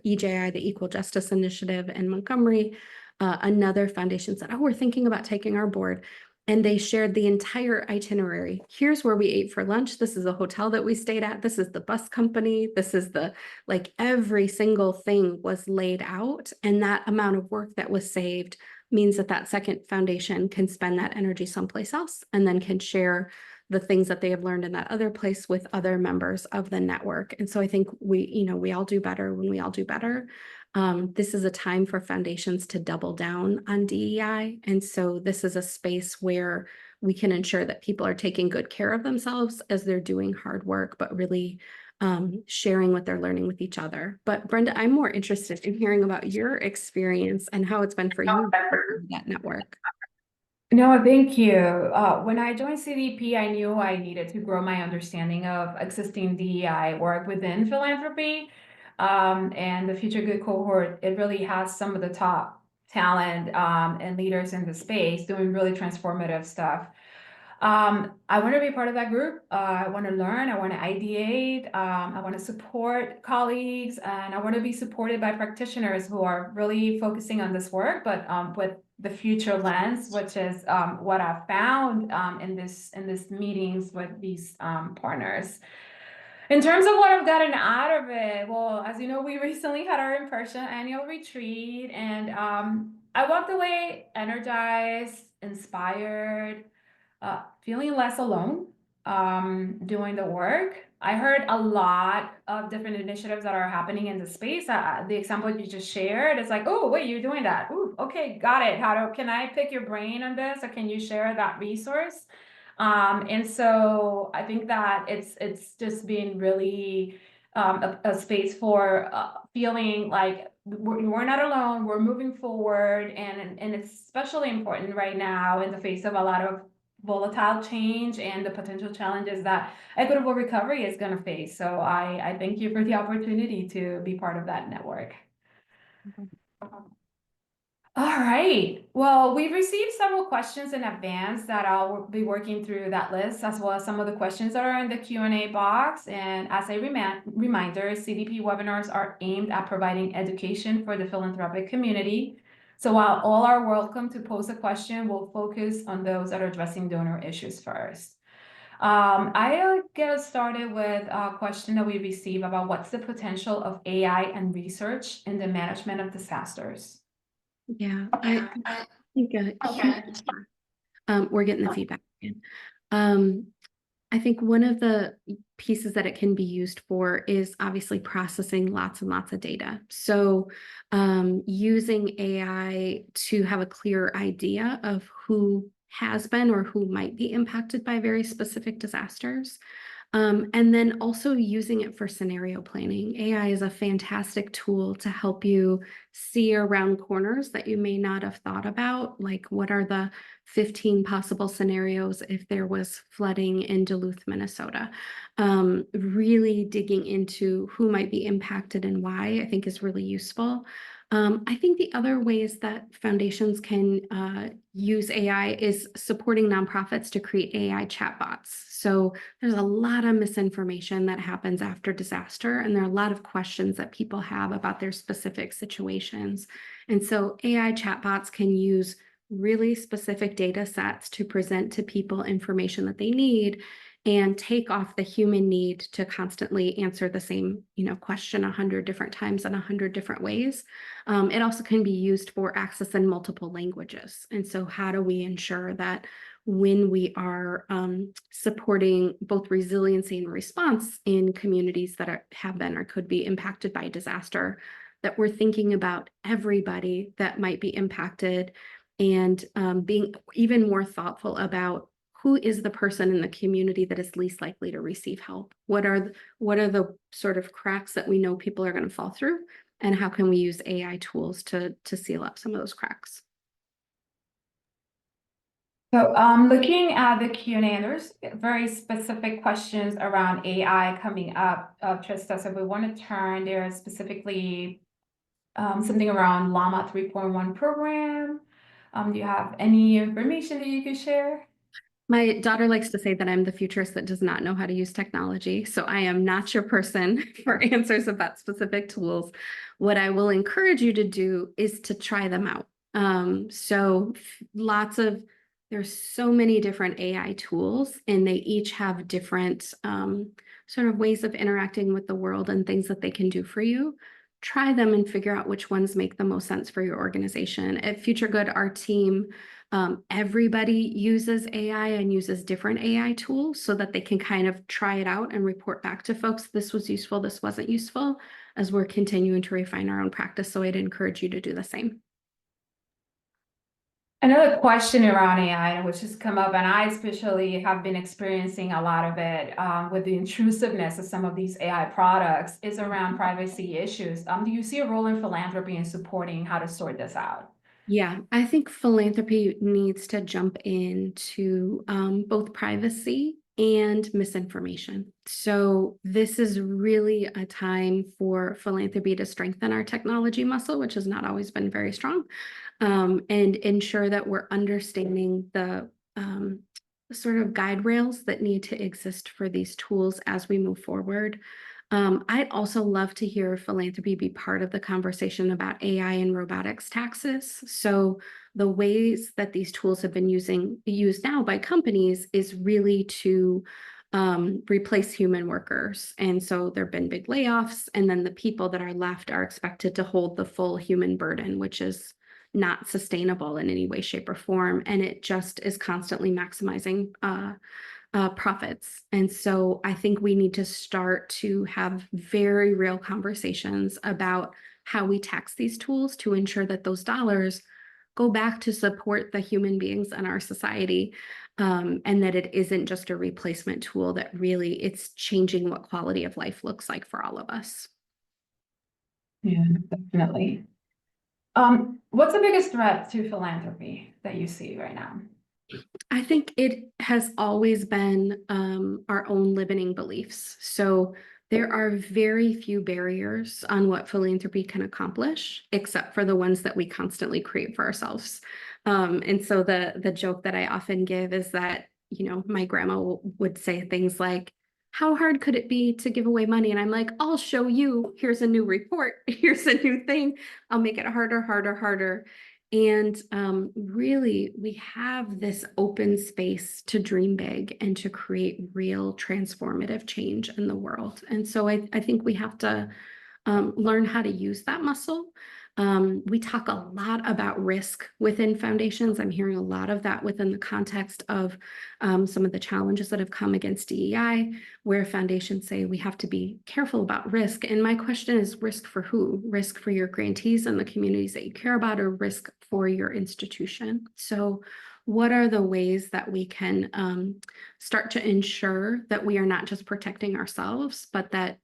EJI, the Equal Justice Initiative in Montgomery. Another foundation said, oh, we're thinking about taking our board. And they shared the entire itinerary. Here's where we ate for lunch. This is a hotel that we stayed at. This is the bus company. This is like every single thing was laid out. And that amount of work that was saved means that that second foundation can spend that energy someplace else and then can share the things that they have learned in that other place with other members of the network. And so I think we all do better when we all do better. This is a time for foundations to double down on DEI. And so this is a space where we can ensure that people are taking good care of themselves as they're doing hard work, but really sharing what they're learning with each other. But Brenda, I'm more interested in hearing about your experience and how it's been for you, that network. No, thank you. When I joined CDP, I knew I needed to grow my understanding of existing DEI work within philanthropy. And the Future Good cohort, it really has some of the top talent and leaders in the space doing really transformative stuff. I want to be part of that group. I want to learn. I want to ideate. I want to support colleagues, and I want to be supported by practitioners who are really focusing on this work, but with the future lens, which is what I've found in this meetings with these partners. In terms of what I've gotten out of it, well, as you know, we recently had our in-person annual retreat, and I walked away energized, inspired, feeling less alone doing the work. I heard a lot of different initiatives that are happening in the space. The example you just shared is like, oh, wait, you're doing that. Ooh, okay, got it. Can I pick your brain on this, or can you share that resource? And so I think that it's just been really a space for feeling like we're not alone, we're moving forward, and it's especially important right now in the face of a lot of volatile change and the potential challenges that equitable recovery is going to face. So I thank you for the opportunity to be part of that network. All right. Well, we've received several questions in advance that I'll be working through that list, as well as some of the questions that are in the Q&A box. And as a reminder, CDP webinars are aimed at providing education for the philanthropic community. So while all are welcome to pose a question, we'll focus on those that are addressing donor issues first. I'll get started with a question that we received about what's the potential of AI and research in the management of disasters. Yeah, I think we're getting the feedback again. I think one of the pieces that it can be used for is obviously processing lots and lots of data. So using AI to have a clear idea of who has been or who might be impacted by very specific disasters. And then also using it for scenario planning. AI is a fantastic tool to help you see around corners that you may not have thought about, like what are the 15 possible scenarios if there was flooding in Duluth, Minnesota. Really digging into who might be impacted and why, I think is really useful. I think the other ways that foundations can use AI is supporting nonprofits to create AI chatbots. So there's a lot of misinformation that happens after disaster, and there are a lot of questions that people have about their specific situations. And so AI chatbots can use really specific data sets to present to people information that they need and take off the human need to constantly answer the same, question 100 different times in 100 different ways. It also can be used for access in multiple languages. And so how do we ensure that when we are supporting both resiliency and response in communities that have been or could be impacted by disaster, that we're thinking about everybody that might be impacted and being even more thoughtful about who is the person in the community that is least likely to receive help? What are the sort of cracks that we know people are going to fall through? And how can we use AI tools to seal up some of those cracks? So looking at the Q&A, there's very specific questions around AI coming up, Trista. So we want to turn there specifically something around Llama 3.1 program. Do you have any information that you could share? My daughter likes to say that I'm the futurist that does not know how to use technology. So I am not your person for answers about specific tools. What I will encourage you to do is to try them out. There's so many different AI tools, and they each have different sort of ways of interacting with the world and things that they can do for you. Try them and figure out which ones make the most sense for your organization. At FutureGood, our team, everybody uses AI and uses different AI tools so that they can kind of try it out and report back to folks, this was useful, this wasn't useful, as we're continuing to refine our own practice. So I'd encourage you to do the same. Another question around AI, which has come up, and I especially have been experiencing a lot of it with the intrusiveness of some of these AI products, is around privacy issues. Do you see a role in philanthropy in supporting how to sort this out? Yeah, I think philanthropy needs to jump into both privacy and misinformation. So this is really a time for philanthropy to strengthen our technology muscle, which has not always been very strong, and ensure that we're understanding the sort of guide rails that need to exist for these tools as we move forward. I'd also love to hear philanthropy be part of the conversation about AI and robotics taxes. So the ways that these tools have been used now by companies is really to replace human workers. And so there have been big layoffs, and then the people that are left are expected to hold the full human burden, which is not sustainable in any way, shape, or form. And it just is constantly maximizing profits. And so I think we need to start to have very real conversations about how we tax these tools to ensure that those dollars go back to support the human beings in our society, and that it isn't just a replacement tool, that really it's changing what quality of life looks like for all of us. Yeah, definitely. What's the biggest threat to philanthropy that you see right now? I think it has always been our own limiting beliefs. So there are very few barriers on what philanthropy can accomplish, except for the ones that we constantly create for ourselves. And so the joke that I often give is that, my grandma would say things like, how hard could it be to give away money? And I'm like, I'll show you. Here's a new report. Here's a new thing. I'll make it harder, harder, harder. And really, we have this open space to dream big and to create real transformative change in the world. And so I think we have to learn how to use that muscle. We talk a lot about risk within foundations. I'm hearing a lot of that within the context of some of the challenges that have come against DEI, where foundations say we have to be careful about risk. And my question is, risk for who? Risk for your grantees and the communities that you care about, or risk for your institution? So what are the ways that we can start to ensure that we are not just protecting ourselves, but that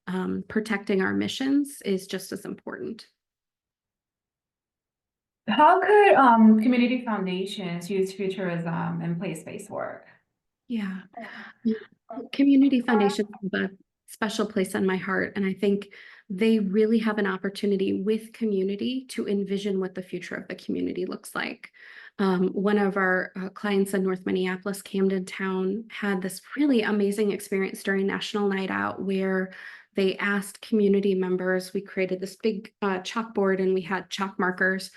protecting our missions is just as important? How could community foundations use futurism in place-based work? Yeah. Community foundations have a special place in my heart. And I think they really have an opportunity with community to envision what the future of the community looks like. One of our clients in North Minneapolis, Camden Town, had this really amazing experience during National Night Out where they asked community members, we created this big chalkboard and we had chalk markers,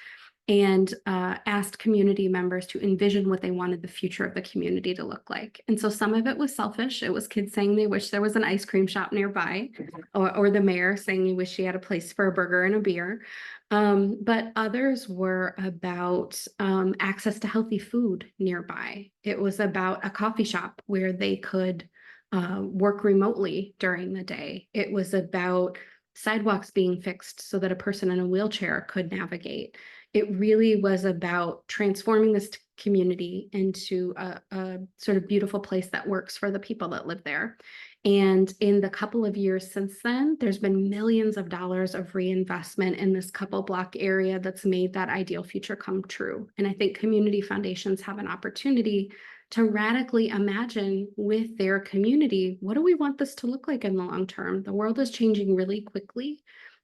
and asked community members to envision what they wanted the future of the community to look like. And so some of it was selfish. It was kids saying they wish there was an ice cream shop nearby, or the mayor saying he wished he had a place for a burger and a beer. But others were about access to healthy food nearby. It was about a coffee shop where they could work remotely during the day. It was about sidewalks being fixed so that a person in a wheelchair could navigate. It really was about transforming this community into a sort of beautiful place that works for the people that live there. And in the couple of years since then, there's been millions of dollars of reinvestment in this couple block area that's made that ideal future come true. And I think community foundations have an opportunity to radically imagine with their community, what do we want this to look like in the long term? The world is changing really quickly,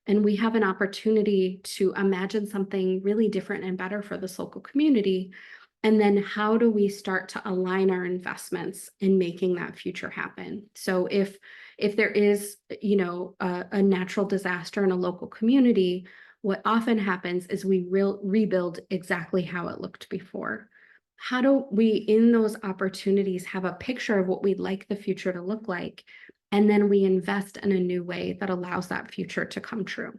and we have an opportunity to imagine something really different and better for this local community. And then how do we start to align our investments in making that future happen? So if there is, a natural disaster in a local community, what often happens is we rebuild exactly how it looked before. How do we, in those opportunities, have a picture of what we'd like the future to look like? And then we invest in a new way that allows that future to come true.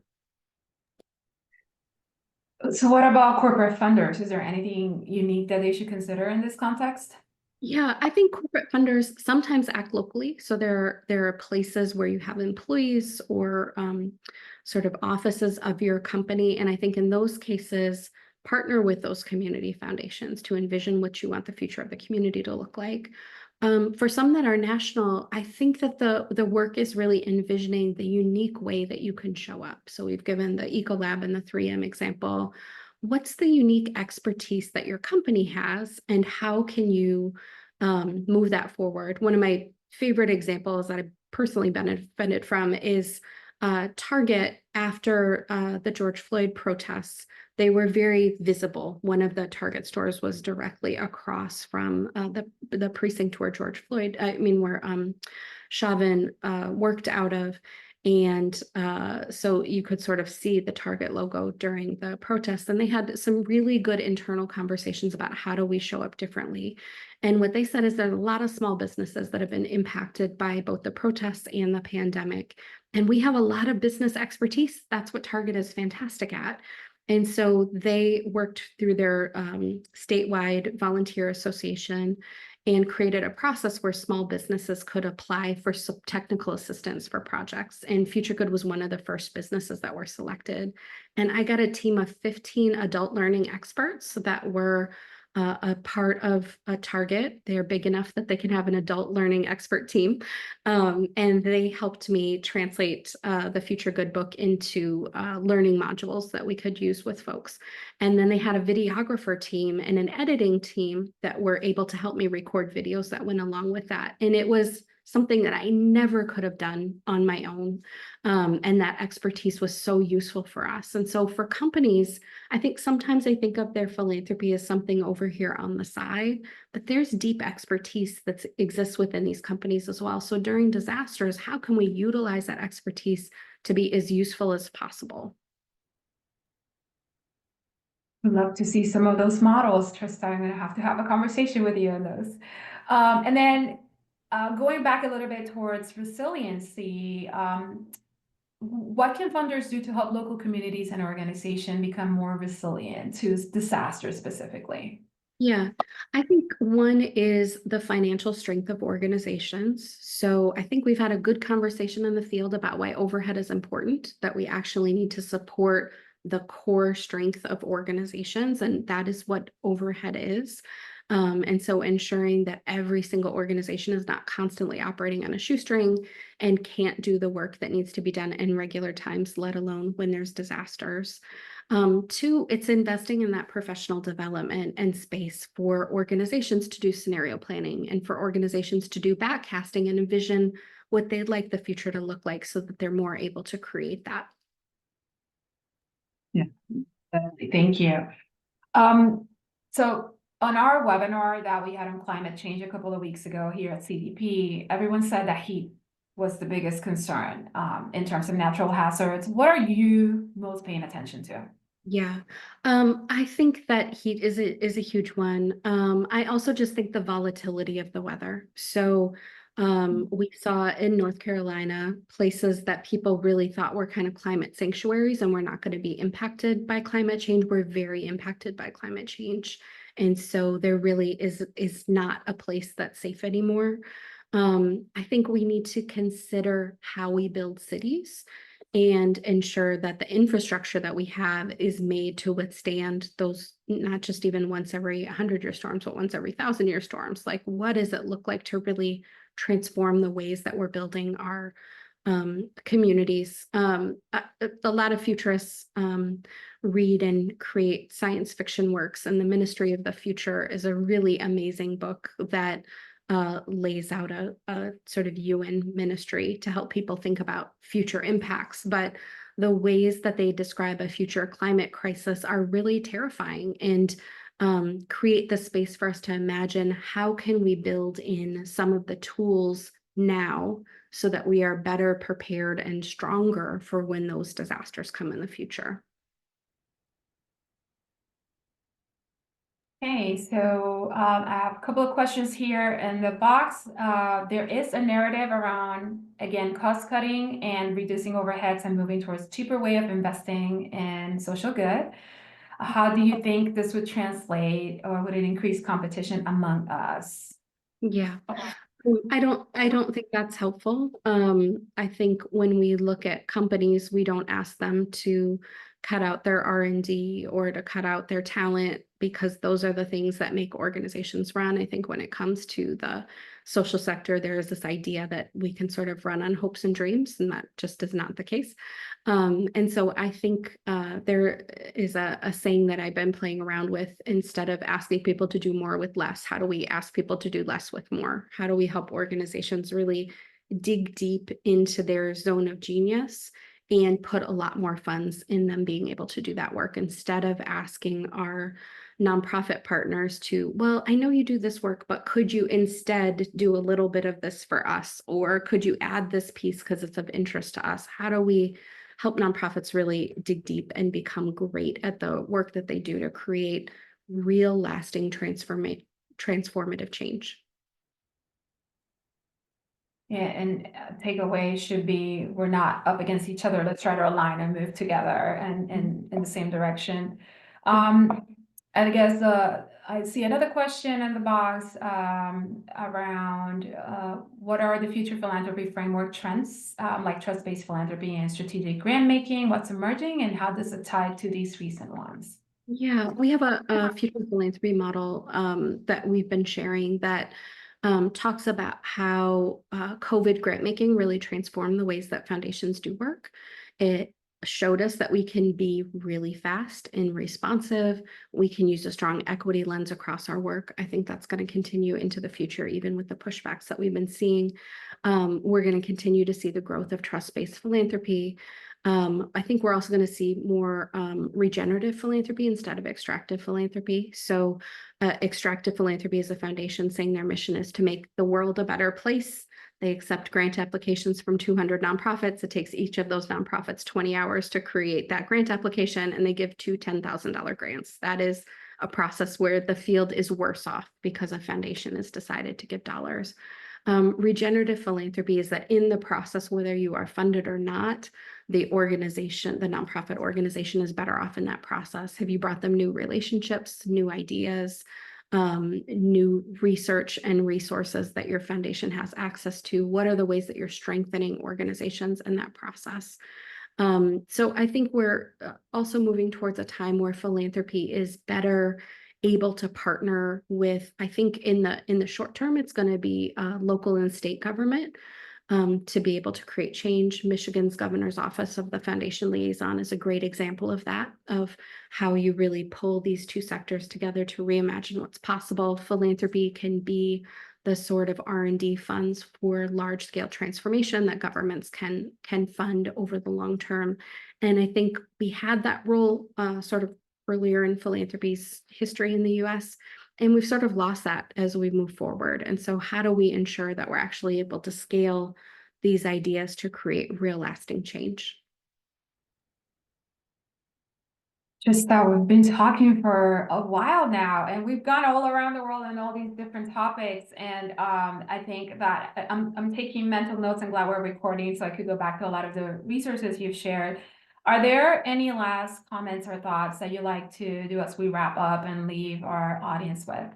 So what about corporate funders? Is there anything unique that they should consider in this context? Yeah, I think corporate funders sometimes act locally. So there are places where you have employees or sort of offices of your company. And I think in those cases, partner with those community foundations to envision what you want the future of the community to look like. For some that are national, I think that the work is really envisioning the unique way that you can show up. So we've given the Ecolab and the 3M example. What's the unique expertise that your company has, and how can you move that forward? One of my favorite examples that I personally benefited from is Target after the George Floyd protests. They were very visible. One of the Target stores was directly across from the precinct where where Chauvin worked out of. And so you could sort of see the Target logo during the protests. And they had some really good internal conversations about how do we show up differently. And what they said is there's a lot of small businesses that have been impacted by both the protests and the pandemic. And we have a lot of business expertise. That's what Target is fantastic at. And so they worked through their statewide volunteer association and created a process where small businesses could apply for technical assistance for projects. And FutureGood was one of the first businesses that were selected. And I got a team of 15 adult learning experts that were a part of a Target. They're big enough that they can have an adult learning expert team. And they helped me translate the FutureGood book into learning modules that we could use with folks. And then they had a videographer team and an editing team that were able to help me record videos that went along with that. And it was something that I never could have done on my own. And that expertise was so useful for us. And so for companies, I think sometimes they think of their philanthropy as something over here on the side, but there's deep expertise that exists within these companies as well. So during disasters, how can we utilize that expertise to be as useful as possible? I'd love to see some of those models, Trista. I'm going to have a conversation with you on those. And then going back a little bit towards resiliency, what can funders do to help local communities and organizations become more resilient to disasters specifically? Yeah, I think one is the financial strength of organizations. So I think we've had a good conversation in the field about why overhead is important, that we actually need to support the core strength of organizations, and that is what overhead is. And so ensuring that every single organization is not constantly operating on a shoestring and can't do the work that needs to be done in regular times, let alone when there's disasters. Two, it's investing in that professional development and space for organizations to do scenario planning and for organizations to do backcasting and envision what they'd like the future to look like so that they're more able to create that. Yeah, thank you. So on our webinar that we had on climate change a couple of weeks ago here at CDP, everyone said that heat was the biggest concern in terms of natural hazards. What are you most paying attention to? Yeah, I think that heat is a huge one. I also just think the volatility of the weather. So we saw in North Carolina places that people really thought were kind of climate sanctuaries and were not going to be impacted by climate change were very impacted by climate change. And so there really is not a place that's safe anymore. I think we need to consider how we build cities and ensure that the infrastructure that we have is made to withstand those, not just even once every 100-year storms, but once every 1,000-year storms. Like, what does it look like to really transform the ways that we're building our communities? A lot of futurists read and create science fiction works, and The Ministry of the Future is a really amazing book that lays out a sort of UN ministry to help people think about future impacts. But the ways that they describe a future climate crisis are really terrifying and create the space for us to imagine how can we build in some of the tools now so that we are better prepared and stronger for when those disasters come in the future. Okay, so I have a couple of questions here in the box. There is a narrative around, again, cost cutting and reducing overheads and moving towards cheaper way of investing in social good. How do you think this would translate, or would it increase competition among us? Yeah. I don't think that's helpful. I think when we look at companies, we don't ask them to cut out their R&D or to cut out their talent because those are the things that make organizations run. I think when it comes to the social sector, there is this idea that we can sort of run on hopes and dreams, and that just is not the case. And so I think there is a saying that I've been playing around with. Instead of asking people to do more with less, how do we ask people to do less with more? How do we help organizations really dig deep into their zone of genius and put a lot more funds in them being able to do that work, instead of asking our nonprofit partners to, well, I know you do this work, but could you instead do a little bit of this for us? Or could you add this piece because it's of interest to us? How do we help nonprofits really dig deep and become great at the work that they do to create real lasting transformative change? Yeah, and takeaway should be, we're not up against each other. Let's try to align and move together and in the same direction. I guess I see another question in the box around what are the future philanthropy framework trends, like trust-based philanthropy and strategic grant making, what's emerging, and how does it tie to these recent ones? Yeah, we have a future philanthropy model that we've been sharing that talks about how COVID grant making really transformed the ways that foundations do work. It showed us that we can be really fast and responsive. We can use a strong equity lens across our work. I think that's going to continue into the future, even with the pushbacks that we've been seeing. We're going to continue to see the growth of trust-based philanthropy. I think we're also going to see more regenerative philanthropy instead of extractive philanthropy. So extractive philanthropy is a foundation saying their mission is to make the world a better place. They accept grant applications from 200 nonprofits. It takes each of those nonprofits 20 hours to create that grant application, and they give two $10,000 grants. That is a process where the field is worse off because a foundation has decided to give dollars. Regenerative philanthropy is that in the process, whether you are funded or not, the organization, the nonprofit organization, is better off in that process. Have you brought them new relationships, new ideas, new research and resources that your foundation has access to? What are the ways that you're strengthening organizations in that process? So I think we're also moving towards a time where philanthropy is better able to partner with, I think in the short term, it's going to be local and state government to be able to create change. Michigan's governor's office of the foundation liaison is a great example of that, of how you really pull these two sectors together to reimagine what's possible. Philanthropy can be the sort of R&D funds for large scale transformation that governments can fund over the long term. And I think we had that role sort of earlier in philanthropy's history in the US, and we've sort of lost that as we move forward. And so how do we ensure that we're actually able to scale these ideas to create real lasting change? Just that we've been talking for a while now, and we've gone all around the world on all these different topics. And I think that I'm taking mental notes. I'm glad we're recording, so I could go back to a lot of the resources you've shared. Are there any last comments or thoughts that you'd like to do as we wrap up and leave our audience with?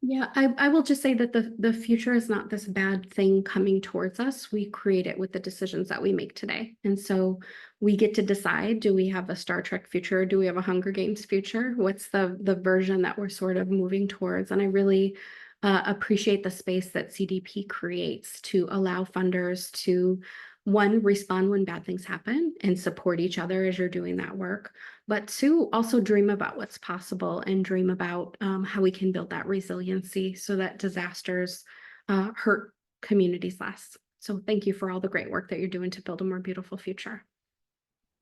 Yeah, I will just say that the future is not this bad thing coming towards us. We create it with the decisions that we make today. And so we get to decide, do we have a Star Trek future? Do we have a Hunger Games future? What's the version that we're sort of moving towards? And I really appreciate the space that CDP creates to allow funders to, one, respond when bad things happen and support each other as you're doing that work, but two, also dream about what's possible and dream about how we can build that resiliency so that disasters hurt communities less. So thank you for all the great work that you're doing to build a more beautiful future.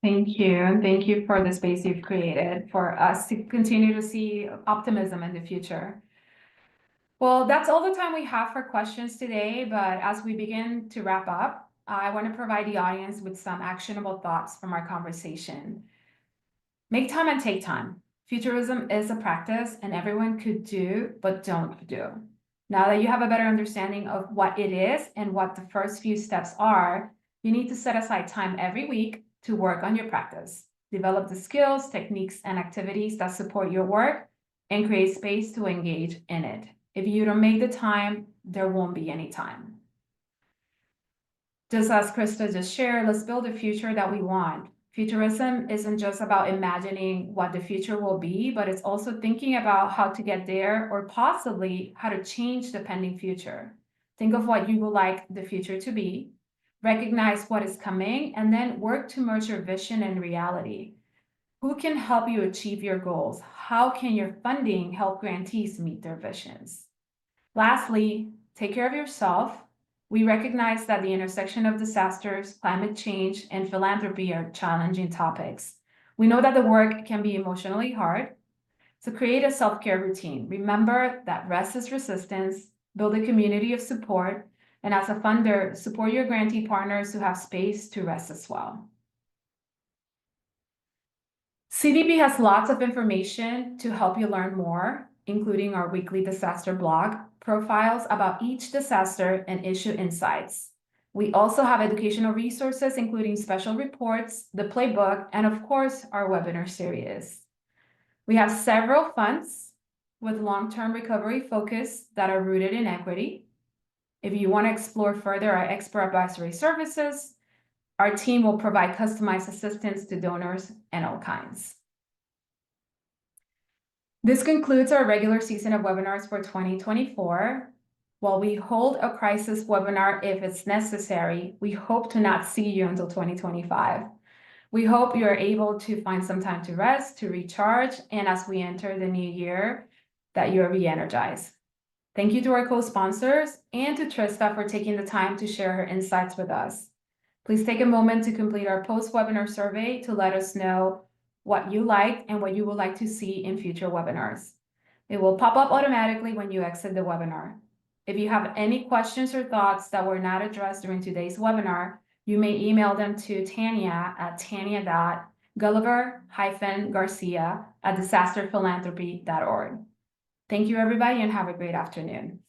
Thank you, and thank you for the space you've created for us to continue to see optimism in the future. Well, that's all the time we have for questions today, but as we begin to wrap up, I want to provide the audience with some actionable thoughts from our conversation. Make time and take time. Futurism is a practice and everyone could do, but don't do. Now that you have a better understanding of what it is and what the first few steps are, you need to set aside time every week to work on your practice. Develop the skills, techniques, and activities that support your work and create space to engage in it. If you don't make the time, there won't be any time. Just as Trista just shared, let's build a future that we want. Futurism isn't just about imagining what the future will be, but it's also thinking about how to get there or possibly how to change the pending future. Think of what you would like the future to be, recognize what is coming, and then work to merge your vision and reality. Who can help you achieve your goals? How can your funding help grantees meet their visions? Lastly, take care of yourself. We recognize that the intersection of disasters, climate change, and philanthropy are challenging topics. We know that the work can be emotionally hard, so create a self-care routine. Remember that rest is resistance, build a community of support, and as a funder, support your grantee partners to have space to rest as well. CDP has lots of information to help you learn more, including our weekly disaster blog, profiles about each disaster, and issue insights. We also have educational resources, including special reports, the playbook, and of course, our webinar series. We have several funds with long-term recovery focus that are rooted in equity. If you want to explore further our expert advisory services, our team will provide customized assistance to donors and all kinds. This concludes our regular season of webinars for 2024. While we hold a crisis webinar if it's necessary, we hope to not see you until 2025. We hope you're able to find some time to rest, to recharge, and as we enter the new year, that you're re-energized. Thank you to our co-sponsors and to Trista for taking the time to share her insights with us. Please take a moment to complete our post-webinar survey to let us know what you liked and what you would like to see in future webinars. It will pop up automatically when you exit the webinar. If you have any questions or thoughts that were not addressed during today's webinar, you may email them to Tanya at tanya.gulliver-garcia@disasterphilanthropy.org. Thank you, everybody, and have a great afternoon.